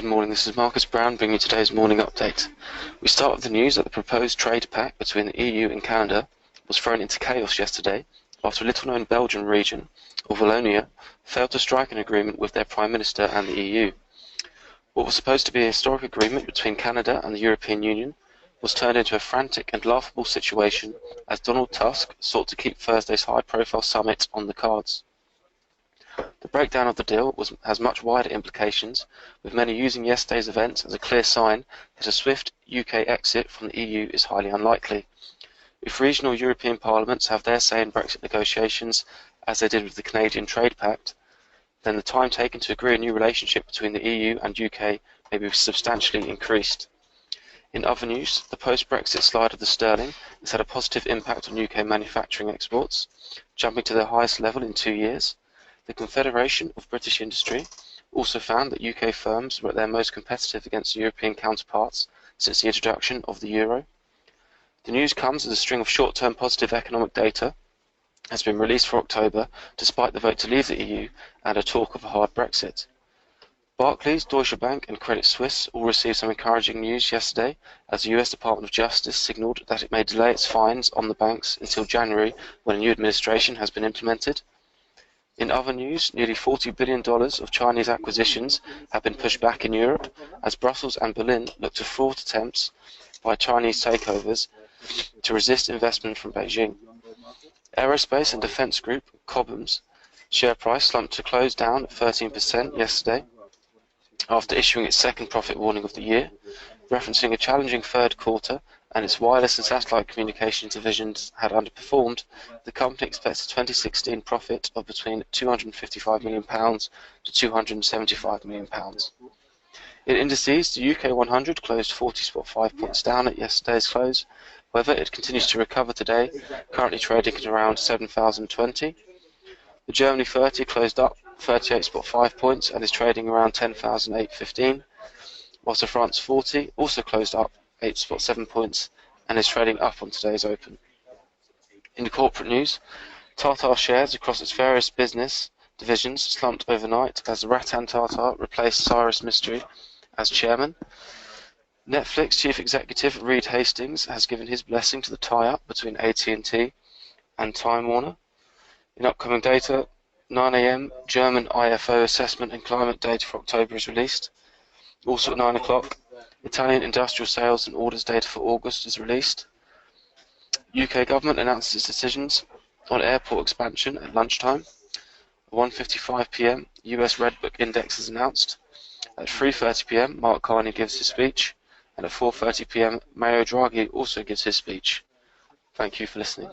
Good morning, this is Marcus Brown bringing you today's morning update. We start with the news that the proposed trade pact between the EU and Canada was thrown into chaos yesterday after a little-known Belgian region, or Wallonia, failed to strike an agreement with their Prime Minister and the EU. What was supposed to be a historic agreement between Canada and the European Union was turned into a frantic and laughable situation as Donald Tusk sought to keep Thursday's high-profile summit on the cards. The breakdown of the deal has much wider implications, with many using yesterday's events as a clear sign that a swift UK exit from the EU is highly unlikely. If regional European parliaments have their say in Brexit negotiations, as they did with the Canadian Trade Pact, then the time taken to agree a new relationship between the EU and UK may be substantially increased. In other news, the post-Brexit slide of the sterling has had a positive impact on UK manufacturing exports, jumping to their highest level in 2 years. The Confederation of British Industry also found that UK firms were at their most competitive against European counterparts since the introduction of the euro. The news comes as a string of short-term positive economic data has been released for October, despite the vote to leave the EU and a talk of a hard Brexit. Barclays, Deutsche Bank and Credit Suisse all received some encouraging news yesterday as the US Department of Justice signalled that it may delay its fines on the banks until January, when a new administration has been implemented. In other news, nearly $40 billion of Chinese acquisitions have been pushed back in Europe as Brussels and Berlin look to thwart attempts by Chinese takeovers to resist investment from Beijing. Aerospace and defence group Cobham's share price slumped to close down 13% yesterday after issuing its second profit warning of the year, referencing a challenging third quarter and its wireless and satellite communications divisions had underperformed. The company expects a 2016 profit of between £255 million to £275 million. In indices, the UK 100 closed 40.5 points down at yesterday's close. However, it continues to recover today, currently trading at around 7,020. The Germany 30 closed up 38.5 points and is trading around 10,815, whilst the France 40 also closed up 8.7 points and is trading up on today's open. In the corporate news, Tata shares across its various business divisions slumped overnight as Ratan Tata replaced Cyrus Mistry as chairman. Netflix chief executive Reed Hastings has given his blessing to the tie-up between AT&T and Time Warner. In upcoming data, 9 AM, German IFO assessment and climate data for October is released. Also at 9 o'clock, Italian industrial sales and orders data for August is released. UK government announces its decisions on airport expansion at lunchtime. At 1:55 PM, US Red Book Index is announced. At 3:30 PM, Mark Carney gives his speech. And at 4:30 PM, Mario Draghi also gives his speech. Thank you for listening.